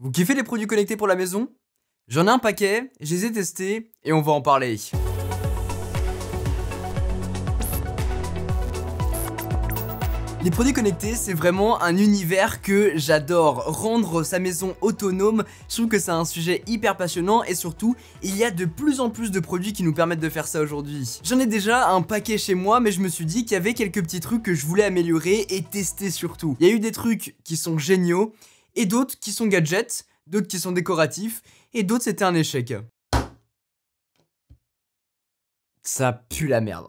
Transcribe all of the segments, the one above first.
Vous kiffez les produits connectés pour la maison? J'en ai un paquet, je les ai testés et on va en parler. Les produits connectés, c'est vraiment un univers que j'adore. Rendre sa maison autonome, je trouve que c'est un sujet hyper passionnant et surtout, il y a de plus en plus de produits qui nous permettent de faire ça aujourd'hui. J'en ai déjà un paquet chez moi, mais je me suis dit qu'il y avait quelques petits trucs que je voulais améliorer et tester surtout. Il y a eu des trucs qui sont géniaux et d'autres qui sont gadgets, d'autres qui sont décoratifs et d'autres c'était un échec. Ça pue la merde.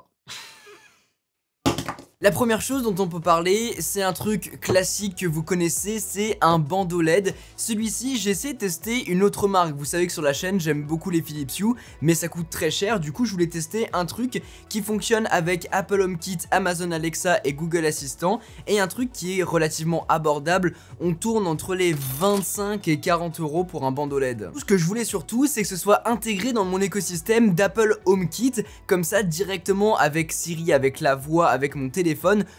La première chose dont on peut parler, c'est un truc classique que vous connaissez, c'est un bandeau LED. Celui-ci, j'ai essayé de tester une autre marque. Vous savez que sur la chaîne, j'aime beaucoup les Philips Hue, mais ça coûte très cher. Du coup, je voulais tester un truc qui fonctionne avec Apple HomeKit, Amazon Alexa et Google Assistant, et un truc qui est relativement abordable. On tourne entre les 25 et 40 € pour un bandeau LED. Ce que je voulais surtout, c'est que ce soit intégré dans mon écosystème d'Apple HomeKit, comme ça, directement avec Siri, avec la voix, avec mon téléphone,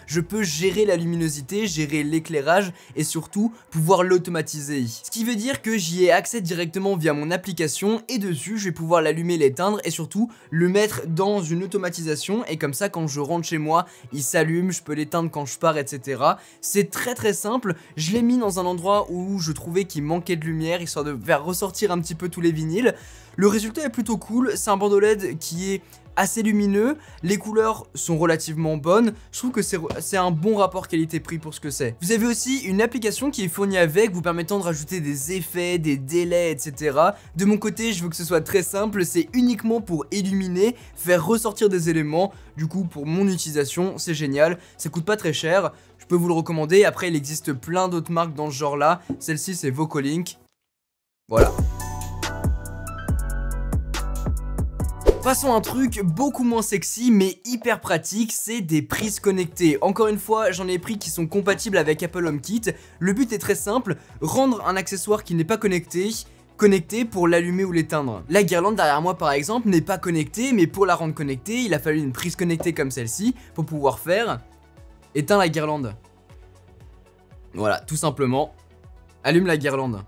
je peux gérer la luminosité, gérer l'éclairage et surtout pouvoir l'automatiser. Ce qui veut dire que j'y ai accès directement via mon application et dessus je vais pouvoir l'allumer, l'éteindre et surtout le mettre dans une automatisation et comme ça quand je rentre chez moi il s'allume, je peux l'éteindre quand je pars, etc. C'est très simple, je l'ai mis dans un endroit où je trouvais qu'il manquait de lumière histoire de faire ressortir un petit peu tous les vinyles. Le résultat est plutôt cool, c'est un bandeau LED qui est assez lumineux, les couleurs sont relativement bonnes, je trouve que c'est un bon rapport qualité-prix pour ce que c'est. Vous avez aussi une application qui est fournie avec, vous permettant de rajouter des effets, des délais, etc. De mon côté, je veux que ce soit très simple, c'est uniquement pour illuminer, faire ressortir des éléments, du coup pour mon utilisation, c'est génial, ça coûte pas très cher, je peux vous le recommander, après il existe plein d'autres marques dans ce genre là, celle-ci c'est Vocalink, voilà. Passons à un truc beaucoup moins sexy mais hyper pratique, c'est des prises connectées. Encore une fois, j'en ai pris qui sont compatibles avec Apple HomeKit. Le but est très simple, rendre un accessoire qui n'est pas connecté pour l'allumer ou l'éteindre. La guirlande derrière moi par exemple n'est pas connectée, mais pour la rendre connectée, il a fallu une prise connectée comme celle-ci pour pouvoir faire éteins la guirlande. Voilà, tout simplement, allume la guirlande.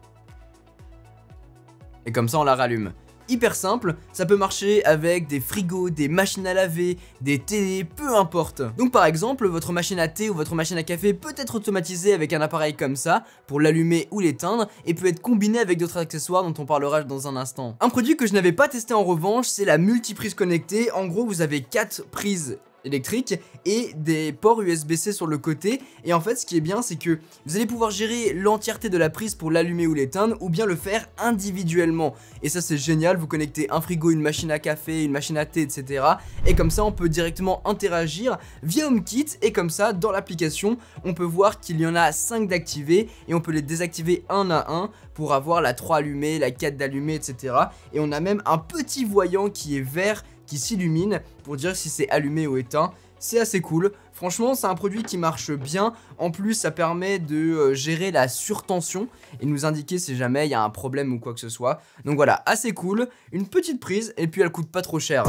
Et comme ça on la rallume. Hyper simple, ça peut marcher avec des frigos, des machines à laver, des télés, peu importe. Donc par exemple, votre machine à thé ou votre machine à café peut être automatisée avec un appareil comme ça pour l'allumer ou l'éteindre et peut être combiné avec d'autres accessoires dont on parlera dans un instant. Un produit que je n'avais pas testé en revanche, c'est la multiprise connectée. En gros, vous avez 4 prises électrique et des ports USB-C sur le côté et en fait ce qui est bien c'est que vous allez pouvoir gérer l'entièreté de la prise pour l'allumer ou l'éteindre ou bien le faire individuellement et ça c'est génial, vous connectez un frigo, une machine à café, une machine à thé, etc. et comme ça on peut directement interagir via HomeKit et comme ça dans l'application on peut voir qu'il y en a 5 d'activés et on peut les désactiver un à un pour avoir la 3 allumée, la 4 d'allumée, etc. et on a même un petit voyant qui est vert qui s'illumine pour dire si c'est allumé ou éteint. C'est assez cool, franchement c'est un produit qui marche bien, en plus ça permet de gérer la surtension et nous indiquer si jamais il y a un problème ou quoi que ce soit. Donc voilà, assez cool, une petite prise et puis elle coûte pas trop cher.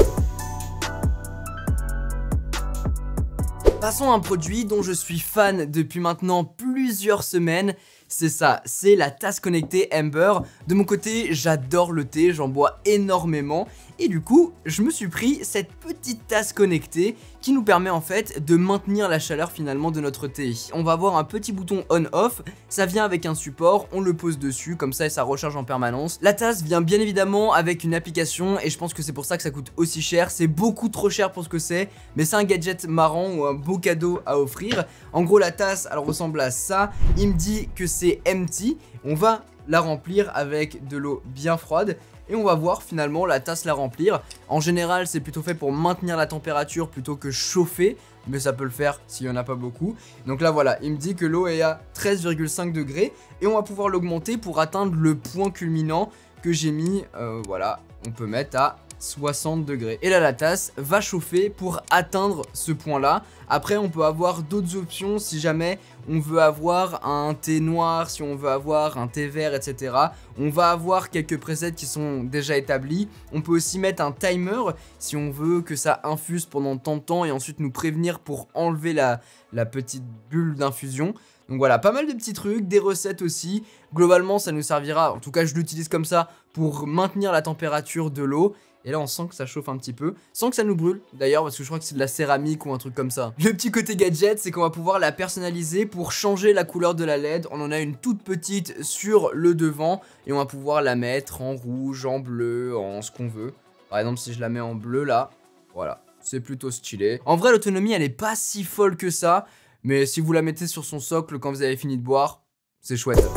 Passons à un produit dont je suis fan depuis maintenant plusieurs semaines. C'est ça, c'est la tasse connectée Ember. De mon côté, j'adore le thé, j'en bois énormément. Et du coup, je me suis pris cette petite tasse connectée qui nous permet en fait de maintenir la chaleur finalement de notre thé. On va avoir un petit bouton on-off, ça vient avec un support, on le pose dessus, comme ça et ça recharge en permanence. La tasse vient bien évidemment avec une application et je pense que c'est pour ça que ça coûte aussi cher. C'est beaucoup trop cher pour ce que c'est, mais c'est un gadget marrant ou un beau cadeau à offrir. En gros, la tasse, elle ressemble à ça. Il me dit que c'est empty, on va la remplir avec de l'eau bien froide et on va voir finalement la tasse la remplir. En général c'est plutôt fait pour maintenir la température plutôt que chauffer, mais ça peut le faire s'il n'y en a pas beaucoup. Donc là voilà, il me dit que l'eau est à 13,5 degrés et on va pouvoir l'augmenter pour atteindre le point culminant que j'ai mis, voilà, on peut mettre à 60 degrés. Et là la tasse va chauffer pour atteindre ce point là. Après on peut avoir d'autres options si jamais on veut avoir un thé noir, si on veut avoir un thé vert, etc. On va avoir quelques presets qui sont déjà établis. On peut aussi mettre un timer si on veut que ça infuse pendant tant de temps et ensuite nous prévenir pour enlever la petite bulle d'infusion. Donc voilà, pas mal de petits trucs, des recettes aussi. Globalement, ça nous servira, en tout cas je l'utilise comme ça, pour maintenir la température de l'eau. Et là on sent que ça chauffe un petit peu, sans que ça nous brûle d'ailleurs, parce que je crois que c'est de la céramique ou un truc comme ça. Le petit côté gadget, c'est qu'on va pouvoir la personnaliser pour changer la couleur de la LED. On en a une toute petite sur le devant et on va pouvoir la mettre en rouge, en bleu, en ce qu'on veut. Par exemple, si je la mets en bleu là, voilà, c'est plutôt stylé. En vrai, l'autonomie elle est pas si folle que ça, mais si vous la mettez sur son socle quand vous avez fini de boire, c'est chouette.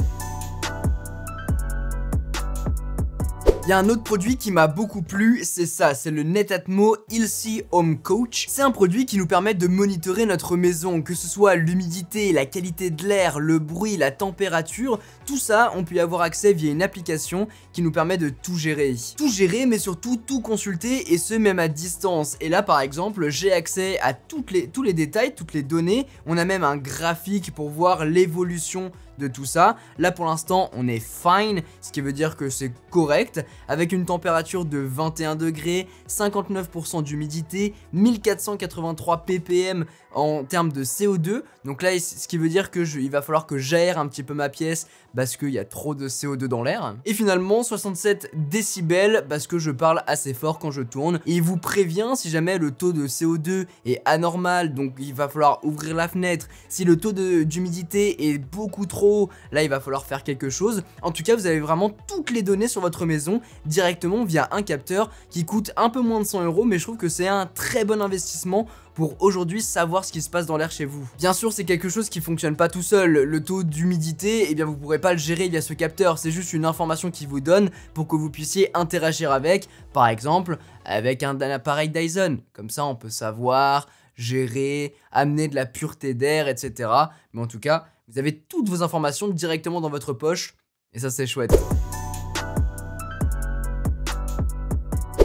Il y a un autre produit qui m'a beaucoup plu, c'est ça, c'est le Netatmo Ilsi Home Coach. C'est un produit qui nous permet de monitorer notre maison, que ce soit l'humidité, la qualité de l'air, le bruit, la température, tout ça, on peut y avoir accès via une application qui nous permet de tout gérer. Tout gérer, mais surtout tout consulter, et ce même à distance. Et là, par exemple, j'ai accès à tous les détails, toutes les données. On a même un graphique pour voir l'évolution de tout ça. Là pour l'instant on est fine, ce qui veut dire que c'est correct, avec une température de 21 degrés, 59% d'humidité, 1483 ppm en termes de CO2. Donc là ce qui veut dire que il va falloir que j'aère un petit peu ma pièce parce qu'il y a trop de CO2 dans l'air. Et finalement 67 décibels parce que je parle assez fort quand je tourne. Et il vous prévient si jamais le taux de CO2 est anormal, donc il va falloir ouvrir la fenêtre. Si le taux d'humidité est beaucoup trop haut, là il va falloir faire quelque chose. En tout cas vous avez vraiment toutes les données sur votre maison directement via un capteur qui coûte un peu moins de 100 €, mais je trouve que c'est un très bon investissement pour aujourd'hui savoir ce qui se passe dans l'air chez vous. Bien sûr c'est quelque chose qui fonctionne pas tout seul, le taux d'humidité, eh bien vous pourrez pas le gérer via ce capteur, c'est juste une information qu'il vous donne pour que vous puissiez interagir avec, par exemple avec un appareil Dyson, comme ça on peut savoir, gérer, amener de la pureté d'air, etc. Mais en tout cas, vous avez toutes vos informations directement dans votre poche, et ça c'est chouette.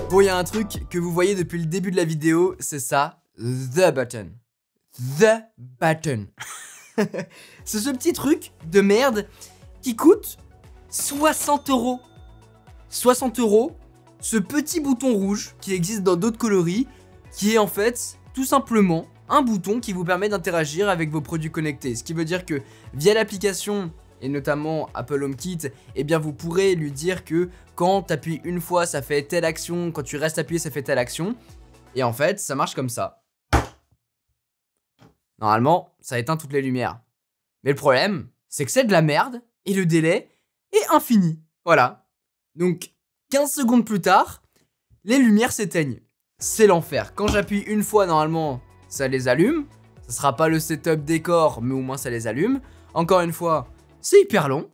Bon, il y a un truc que vous voyez depuis le début de la vidéo, c'est ça, The Button. The Button. C'est ce petit truc de merde qui coûte 60 €. 60 €, ce petit bouton rouge qui existe dans d'autres coloris, qui est en fait tout simplement un bouton qui vous permet d'interagir avec vos produits connectés. Ce qui veut dire que via l'application, et notamment Apple HomeKit, eh bien vous pourrez lui dire que quand tu appuies une fois ça fait telle action, quand tu restes appuyé ça fait telle action. Et en fait ça marche comme ça. Normalement ça éteint toutes les lumières. Mais le problème c'est que c'est de la merde et le délai est infini. Voilà. Donc 15 secondes plus tard, les lumières s'éteignent. C'est l'enfer. Quand j'appuie une fois normalement ça les allume. Ça sera pas le setup décor mais au moins ça les allume. Encore une fois, c'est hyper long.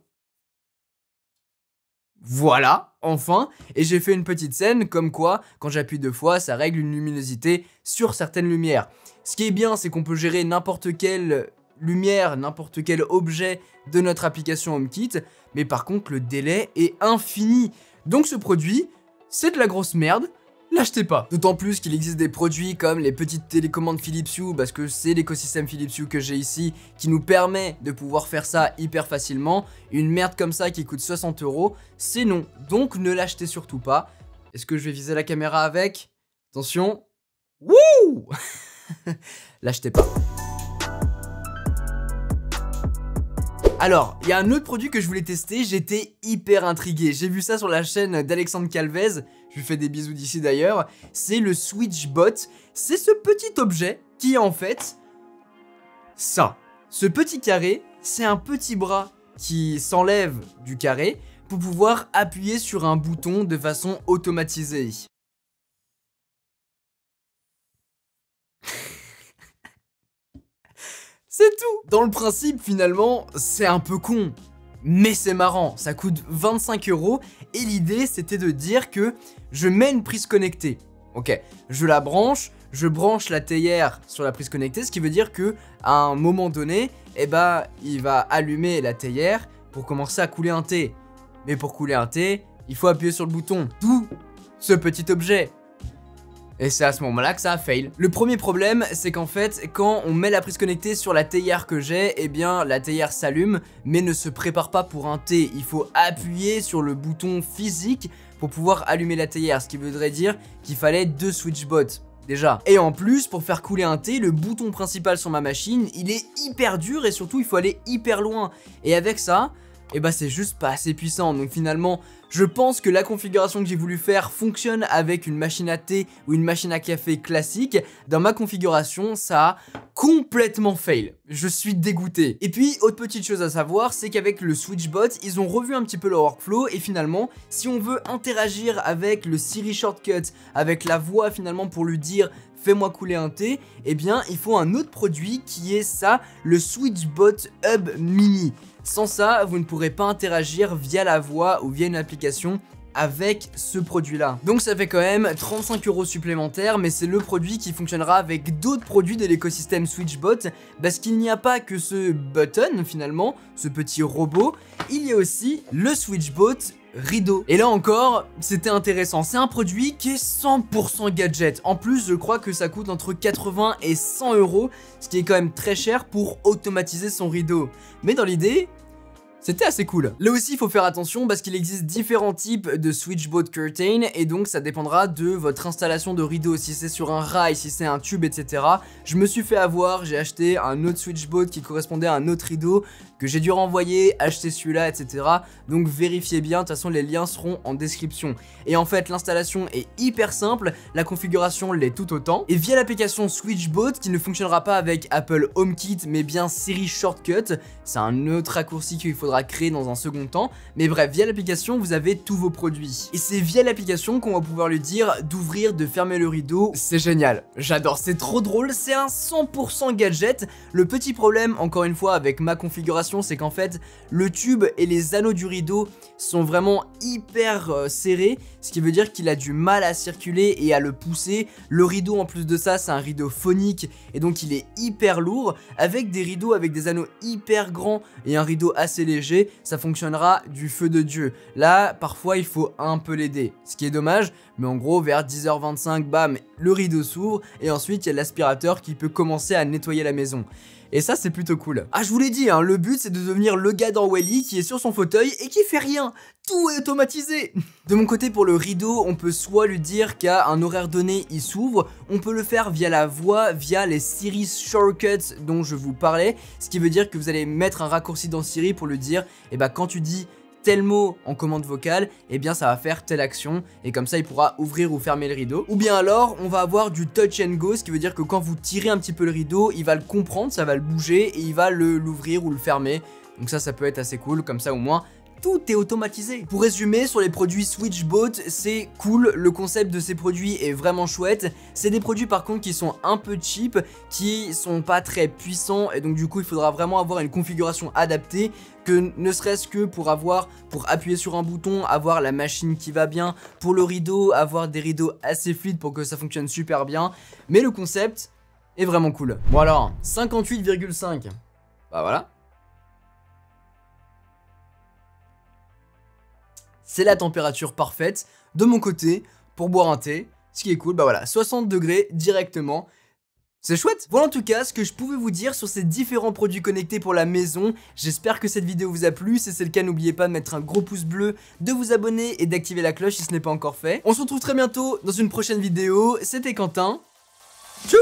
Voilà, enfin. Et j'ai fait une petite scène comme quoi, quand j'appuie 2 fois, ça règle une luminosité sur certaines lumières. Ce qui est bien, c'est qu'on peut gérer n'importe quelle lumière, n'importe quel objet de notre application HomeKit. Mais par contre, le délai est infini. Donc ce produit, c'est de la grosse merde. L'achetez pas. D'autant plus qu'il existe des produits comme les petites télécommandes Philips Hue, parce que c'est l'écosystème Philips Hue que j'ai ici qui nous permet de pouvoir faire ça hyper facilement. Une merde comme ça qui coûte 60 €, c'est non. Donc ne l'achetez surtout pas. Est-ce que je vais viser la caméra avec? Attention. Wouh. L'achetez pas. Alors, il y a un autre produit que je voulais tester, j'étais hyper intrigué. J'ai vu ça sur la chaîne d'Alexandre Calvez, je lui fais des bisous d'ici d'ailleurs. C'est le SwitchBot, c'est ce petit objet qui est en fait ça. Ce petit carré, c'est un petit bras qui s'enlève du carré pour pouvoir appuyer sur un bouton de façon automatisée. C'est tout. Dans le principe, finalement, c'est un peu con. Mais c'est marrant, ça coûte 25 € et l'idée c'était de dire que je mets une prise connectée. Ok, je la branche, je branche la théière sur la prise connectée, ce qui veut dire que à un moment donné, eh ben, il va allumer la théière pour commencer à couler un thé. Mais pour couler un thé, il faut appuyer sur le bouton, d'où ce petit objet. Et c'est à ce moment-là que ça a fail. Le premier problème, c'est qu'en fait, quand on met la prise connectée sur la théière que j'ai, eh bien, la théière s'allume, mais ne se prépare pas pour un thé. Il faut appuyer sur le bouton physique pour pouvoir allumer la théière, ce qui voudrait dire qu'il fallait 2 SwitchBots. déjà. Et en plus, pour faire couler un thé, le bouton principal sur ma machine, il est hyper dur et surtout il faut aller hyper loin. Et avec ça, et bah c'est juste pas assez puissant. Donc finalement, je pense que la configuration que j'ai voulu faire fonctionne avec une machine à thé ou une machine à café classique. Dans ma configuration, ça a complètement fail. Je suis dégoûté. Et puis, autre petite chose à savoir, c'est qu'avec le SwitchBot, ils ont revu un petit peu leur workflow et finalement, si on veut interagir avec le Siri Shortcut, avec la voix finalement pour lui dire fais-moi couler un thé, eh bien, il faut un autre produit qui est ça, le SwitchBot Hub Mini. Sans ça, vous ne pourrez pas interagir via la voix ou via une application avec ce produit là. Donc ça fait quand même 35 € supplémentaires, mais c'est le produit qui fonctionnera avec d'autres produits de l'écosystème SwitchBot, parce qu'il n'y a pas que ce button finalement, ce petit robot, il y a aussi le SwitchBot rideau. Et là encore, c'était intéressant, c'est un produit qui est 100% gadget. En plus, je crois que ça coûte entre 80 et 100 €, ce qui est quand même très cher pour automatiser son rideau. Mais dans l'idée, c'était assez cool. Là aussi, il faut faire attention parce qu'il existe différents types de SwitchBot Curtain et donc ça dépendra de votre installation de rideau, si c'est sur un rail, si c'est un tube, etc. Je me suis fait avoir, j'ai acheté un autre SwitchBot qui correspondait à un autre rideau que j'ai dû renvoyer, acheter celui-là, etc. Donc vérifiez bien, de toute façon les liens seront en description. Et en fait, l'installation est hyper simple, la configuration l'est tout autant. Et via l'application SwitchBot, qui ne fonctionnera pas avec Apple HomeKit, mais bien Siri Shortcut, c'est un autre raccourci qu'il faudra créer dans un second temps, mais bref, via l'application vous avez tous vos produits et c'est via l'application qu'on va pouvoir lui dire d'ouvrir, de fermer le rideau. C'est génial, j'adore, c'est trop drôle, c'est un 100% gadget. Le petit problème encore une fois avec ma configuration, c'est qu'en fait le tube et les anneaux du rideau sont vraiment hyper serrés, ce qui veut dire qu'il a du mal à circuler et à le pousser. Le rideau en plus de ça, c'est un rideau phonique et donc il est hyper lourd. Avec des rideaux avec des anneaux hyper grands et un rideau assez léger, ça fonctionnera du feu de Dieu. Là, parfois, il faut un peu l'aider, ce qui est dommage, mais en gros, vers 10h25, bam, le rideau s'ouvre, et ensuite, il y a l'aspirateur qui peut commencer à nettoyer la maison. Et ça, c'est plutôt cool. Ah, je vous l'ai dit, hein, le but, c'est de devenir le gars dans Wall-E qui est sur son fauteuil et qui fait rien. Tout est automatisé. De mon côté, pour le rideau, on peut soit lui dire qu'à un horaire donné, il s'ouvre. On peut le faire via la voix, via les Siri Shortcuts dont je vous parlais. Ce qui veut dire que vous allez mettre un raccourci dans Siri pour lui dire, eh ben, quand tu dis tel mot en commande vocale, eh bien ça va faire telle action et comme ça il pourra ouvrir ou fermer le rideau. Ou bien alors on va avoir du touch and go, ce qui veut dire que quand vous tirez un petit peu le rideau, il va le comprendre, ça va le bouger et il va l'ouvrir ou le fermer. Donc ça peut être assez cool, comme ça au moins tout est automatisé. Pour résumer, sur les produits SwitchBot, c'est cool, le concept de ces produits est vraiment chouette. C'est des produits par contre qui sont un peu cheap, qui sont pas très puissants et donc du coup il faudra vraiment avoir une configuration adaptée, que ne serait-ce que pour appuyer sur un bouton, avoir la machine qui va bien, pour le rideau, avoir des rideaux assez fluides pour que ça fonctionne super bien. Mais le concept est vraiment cool. Bon alors, 58,5. Bah voilà. C'est la température parfaite de mon côté pour boire un thé, ce qui est cool, bah voilà, 60 degrés directement, c'est chouette. Voilà en tout cas ce que je pouvais vous dire sur ces différents produits connectés pour la maison. J'espère que cette vidéo vous a plu, si c'est le cas n'oubliez pas de mettre un gros pouce bleu, de vous abonner et d'activer la cloche si ce n'est pas encore fait. On se retrouve très bientôt dans une prochaine vidéo, c'était Quentin, tchou.